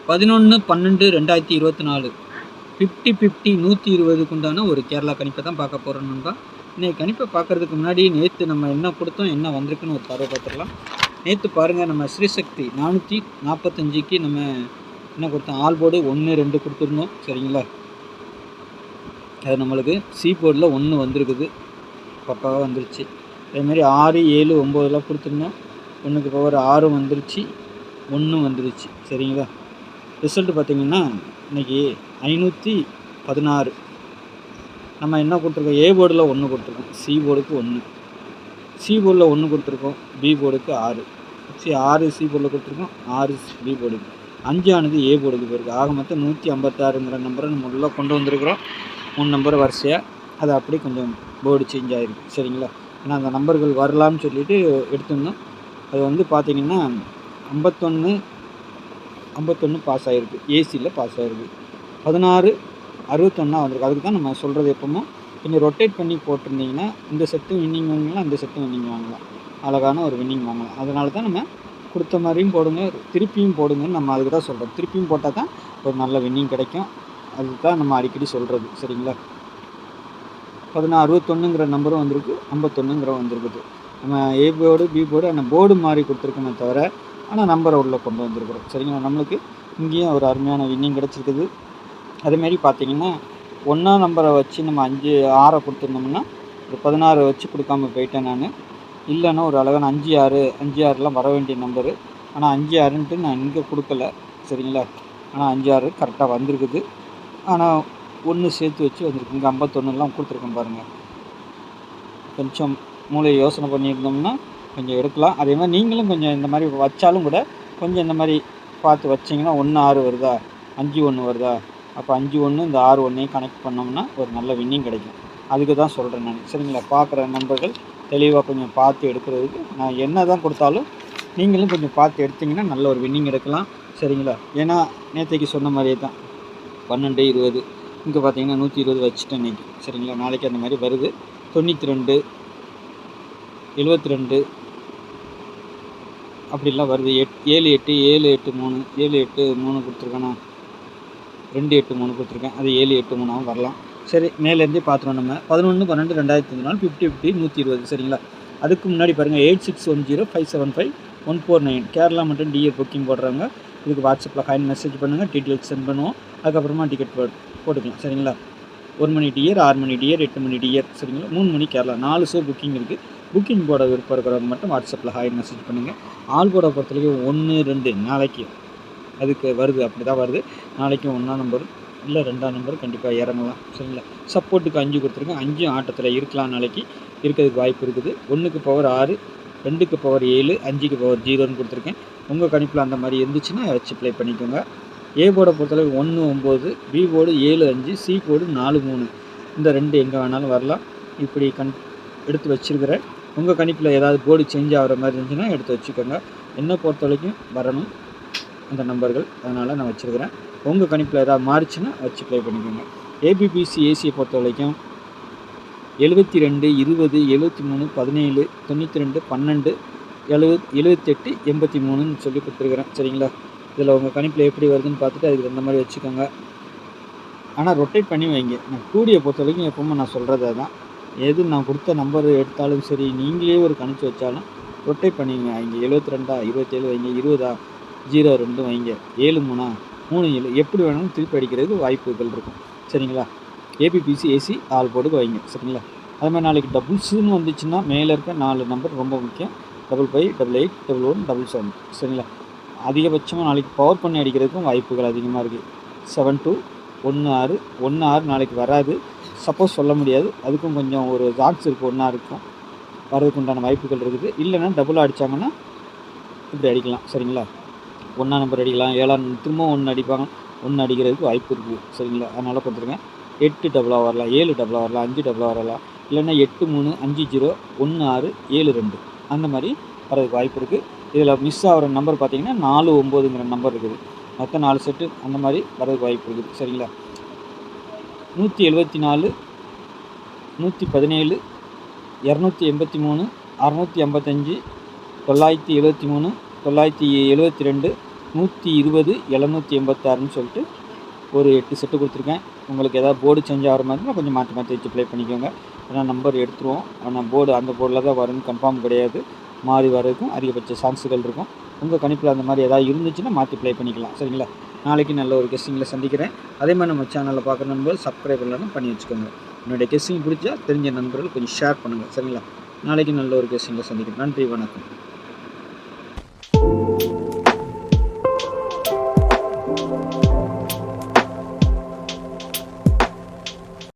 11/12/2024 50-50 120க்கு உண்டான ஒரு கேரளா கணிப்பை தான் பார்க்க போகிறோம் நண்பா. இன்றைக்கி கணிப்பை பார்க்குறதுக்கு முன்னாடி நேற்று நம்ம என்ன கொடுத்தோம், என்ன வந்திருக்குன்னு ஒரு பார்வை பார்த்துடலாம். நேற்று பாருங்கள், நம்ம ஸ்ரீசக்தி 445க்கு நம்ம என்ன கொடுத்தோம், ஆல் போர்டு 1 2 கொடுத்துருந்தோம். சரிங்களா, அது நம்மளுக்கு சி போர்டில் 1 வந்திருக்குது, பக்காவாக வந்துருச்சு. அதேமாதிரி 6 7 9 கொடுத்துருந்தோம், 1க்கு பவர் 6 வந்துருச்சு, 1 வந்துருச்சு. சரிங்களா, ரிசல்ட்டு பார்த்திங்கன்னா இன்றைக்கி 516. நம்ம என்ன கொடுத்துருக்கோம், ஏ போர்டில் 1 கொடுத்துருக்கோம், சி போர்டுக்கு 1, சி போர்டில் 1 கொடுத்துருக்கோம், பி போர்டுக்கு 6, 6 சி போர்டில் கொடுத்துருக்கோம், 6 பி போர்டுக்கு, 5 ஆனது ஏ போர்டுக்கு போயிருக்கு. ஆக மொத்தம் 156ங்கிற நம்பரை நம்ம உள்ளே கொண்டு வந்திருக்கிறோம். 3 நம்பர் வரிசையாக அது அப்படி கொஞ்சம் போர்டு சேஞ்ச் ஆகிருக்கு. சரிங்களா, ஏன்னா அந்த நம்பர்கள் வரலாம்னு சொல்லிட்டு எடுத்துருந்தோம். அது வந்து பார்த்திங்கன்னா 51 பாஸ் ஆகிருக்கு, ஏசியில் பாஸ் ஆகிருக்கு. 16 61 வந்திருக்கு. அதுக்கு தான் நம்ம சொல்கிறது, எப்போமோ கொஞ்சம் ரொட்டேட் பண்ணி போட்டிருந்தீங்கன்னா இந்த செட்டும் வின்னிங் வாங்கலாம், இந்த செட்டும் வின்னிங் வாங்கலாம், அழகான ஒரு வின்னிங் வாங்கலாம். அதனால தான் நம்ம கொடுத்த மாதிரியும் போடுங்க, திருப்பியும் போடுங்கன்னு நம்ம அதுக்கு தான் சொல்கிறோம். திருப்பியும் போட்டால் தான் ஒரு நல்ல வின்னிங் கிடைக்கும். அதுக்கு தான் நம்ம அடிக்கடி சொல்கிறது. சரிங்களா, 61ங்கிற நம்பரும் வந்திருக்கு, 51ங்கிற வந்திருக்குது. நம்ம ஏ போர்டு பி போர்டு அந்த போர்டு மாதிரி கொடுத்துருக்கோமே தவிர, ஆனால் நம்பரை உள்ளே கொண்டு வந்திருக்கிறோம். சரிங்களா, நம்மளுக்கு இங்கேயும் ஒரு அருமையான வின்னிங் கிடச்சிருக்குது. அதேமாரி பார்த்திங்கன்னா 1ஆம் நம்பரை வச்சு நம்ம 5 6 கொடுத்துருந்தோம்னா ஒரு 16 வச்சு கொடுக்காம போயிட்டேன் நான். இல்லைன்னா ஒரு அழகான 5 6 5 6லாம் வர வேண்டிய நம்பரு, ஆனால் 5 6ன்ட்டு நான் இங்கே கொடுக்கல. சரிங்களா, ஆனால் 5 6 கரெக்டாக வந்திருக்குது. ஆனால் 1 சேர்த்து வச்சு வந்திருக்கு. இங்கே 51லாம் கொடுத்துருக்கேன் பாருங்கள். கொஞ்சம் மூளையை யோசனை பண்ணியிருந்தோம்னா கொஞ்சம் எடுக்கலாம். அதே மாதிரி நீங்களும் கொஞ்சம் இந்த மாதிரி வச்சாலும் கூட கொஞ்சம் இந்த மாதிரி பார்த்து வச்சிங்கன்னா 1 6 வருதா, 5 1 வருதா, அப்போ 5 1 இந்த 6 1 கனெக்ட் பண்ணோம்னா ஒரு நல்ல வின்னிங் கிடைக்கும். அதுக்கு தான் சொல்கிறேன் நான். சரிங்களா, பார்க்குற நண்பர்கள் தெளிவாக கொஞ்சம் பார்த்து எடுக்கிறதுக்கு, நான் என்ன தான் கொடுத்தாலும் நீங்களும் கொஞ்சம் பார்த்து எடுத்திங்கன்னா நல்ல ஒரு வின்னிங் எடுக்கலாம். சரிங்களா, ஏன்னா நேற்றைக்கு சொன்ன மாதிரியே தான் 12 20 இங்கே பார்த்தீங்கன்னா 120 வச்சுட்டேன் இன்றைக்கி. சரிங்களா, நாளைக்கு அந்த மாதிரி வருது. 92 72 அப்படிலாம் வருது. 7 8 7 8 3 7 8 3 கொடுத்துருக்கேண்ணா, 2 8 3 கொடுத்துருக்கேன், அது 7 8 3 வரலாம். சரி, மேலேருந்தே பார்த்துருவோம். நம்ம 11/12/2024 50-50 120. சரிங்களா, அதுக்கு முன்னாடி பாருங்கள் 8610575149 கேரளா மற்றும் டிஏ புக்கிங் போடுறவங்க இதுக்கு வாட்ஸ்அப்பில் காயின் மெசேஜ் பண்ணுங்கள், டீட்டெயில்ஸ் சென்ட் பண்ணுவோம். அதுக்கப்புறமா டிக்கெட் போட்டுக்கலாம். சரிங்களா, 1 மணி டியர், 6 மணி டியர், 8 மணி டியர். சரிங்களா, 3 மணி கேரளா, 4 ஷோ புக்கிங் இருக்குது. புக்கிங் போட விருப்பம் இருக்கிறவங்க மட்டும் வாட்ஸ்அப்பில் ஹாய் மெசேஜ் பண்ணுங்கள். ஆல் போட பொறுத்தவரைக்கும் 1 2 நாளைக்கு அதுக்கு வருது, அப்படி தான் வருது. நாளைக்கும் 1ஆம் நம்பர் இல்லை 2ஆம் நம்பர் கண்டிப்பாக இறங்கலாம். சரிங்களா, சப்போர்ட்டுக்கு 5 கொடுத்துருக்கேன், 5 ஆட்டத்தில் இருக்கலாம், நாளைக்கு இருக்கிறதுக்கு வாய்ப்பு இருக்குது. 1க்கு பவர் 6, 2க்கு பவர் 7, 5க்கு பவர் 0ன்னு கொடுத்துருக்கேன். உங்கள் கணிப்பில் அந்த மாதிரி இருந்துச்சுன்னா வச்சு ப்ளே பண்ணிக்கோங்க. ஏ போர்டை பொறுத்தளவுக்கு 1 9, பி போர்டு 7 5, சி போர்டு 4 3, இந்த 2 எங்கே வேணாலும் வரலாம். இப்படி எடுத்து வச்சுருக்கிறேன். உங்கள் கணிப்பில் ஏதாவது போர்டு சேஞ்ச் ஆகிற மாதிரி இருந்துச்சுன்னா எடுத்து வச்சுக்கோங்க. என்னை பொறுத்த வரைக்கும் வரணும் அந்த நம்பர்கள், அதனால் நான் வச்சுருக்கிறேன். உங்கள் கணிப்பில் ஏதாவது மாறிச்சுன்னா வச்சு ப்ளே பண்ணிக்கோங்க. ஏபிபிசி ஏசியை பொறுத்த வரைக்கும் 72 20 73 17 92 12 70 78 83ன்னு சொல்லி கொடுத்துருக்குறேன். சரிங்களா, இதில் உங்கள் கணிப்பில் எப்படி வருதுன்னு பார்த்துட்டு அதுக்கு அந்த மாதிரி வச்சுக்கோங்க. ஆனால் ரொட்டேட் பண்ணி வைங்க. நான் கூடிய பொறுத்த வரைக்கும் எப்போவுமே நான் சொல்கிறது அதுதான். எது நான் கொடுத்த நம்பர் எடுத்தாலும் சரி, நீங்களே ஒரு கணிச்சு வச்சாலும் ரொட்டேட் பண்ணிங்க. இங்கே 72 27 வைங்க, 20 0 2 வைங்க, 7 3 3 7 எப்படி வேணாலும் திருப்பி அடிக்கிறதுக்கு வாய்ப்புகள் இருக்கும். சரிங்களா, ஏபிபிசி ஏசி ஆல் போர்டுக்கு வைங்க. சரிங்களா, அது மாதிரி நாளைக்கு டபுள்ஸுன்னு வந்துச்சுன்னா மேலே இருக்க 4 நம்பர் ரொம்ப முக்கியம். 55 88 11 77. சரிங்களா, அதிகபட்சமாக நாளைக்கு பவர் பண்ணி அடிக்கிறதுக்கும் வாய்ப்புகள் அதிகமாக இருக்குது. 7 2 1 6 1 6 நாளைக்கு வராது, சப்போஸ் சொல்ல முடியாது. அதுக்கும் கொஞ்சம் ஒரு ஜாட்ஸ் இருக்குது, 1 6க்கும் வரதுக்கு உண்டான வாய்ப்புகள் இருக்குது. இல்லைன்னா டபுளாக அடித்தாங்கன்னா இப்படி அடிக்கலாம். சரிங்களா, 1ஆம் நம்பர் அடிக்கலாம், 7ஆம் திரும்பவும் 1 அடிப்பாங்க, 1 அடிக்கிறதுக்கு வாய்ப்பு இருக்குது. சரிங்களா, அதனால் கொடுத்துருங்க. 8 டபுளாக வரலாம், 7 டபுளாக வரலாம், 5 டபுளாக வரலாம், இல்லைன்னா 8 3 5 0 1 6 7 2 அந்த மாதிரி வரதுக்கு வாய்ப்பு இருக்குது. இதில் மிஸ் ஆகிற நம்பர் பார்த்திங்கன்னா 4 9ங்கிற நம்பர் இருக்குது. மொத்தம் 4 செட்டு அந்த மாதிரி வரதுக்கு வாய்ப்பு இருக்குது. சரிங்களா, 174 117 283 655 973 972 120 786ன்னு சொல்லிட்டு ஒரு 8 செட்டு கொடுத்துருக்கேன். உங்களுக்கு ஏதாவது போர்டு சேஞ்ச் ஆகிற மாதிரி இருந்தால் கொஞ்சம் மாற்றி மாற்றி வச்சு ப்ளே பண்ணிக்கோங்க. ஏன்னா நம்பர் எடுத்துருவோம். ஆனால் போர்டு அந்த போர்டில் தான் வரும்னு கன்ஃபார்ம் கிடையாது. மாறி வர்றதுக்கும் அதிகபட்ச சான்ஸுகள் இருக்கும். உங்கள் கணிப்பில் அந்த மாதிரி ஏதாவது இருந்துச்சுன்னா மாற்றி ப்ளே பண்ணிக்கலாம். சரிங்களா? நாளைக்கு நல்ல ஒரு கெஸ்ஸிங்கில் சந்திக்கிறேன். அதே மாதிரி நம்ம சேனலில் பார்க்குற நண்பர்கள் சப்ஸ்கிரைப் பண்ணலாம் பண்ணி வச்சுக்கோங்க. என்னுடைய கெஸ்ஸிங் பிடிச்சா தெரிஞ்ச நண்பர்கள் கொஞ்சம் ஷேர் பண்ணுங்கள். சரிங்களா? நாளைக்கு நல்ல ஒரு கெஸ்ஸிங்கில் சந்திக்கிறேன். நன்றி, வணக்கம்.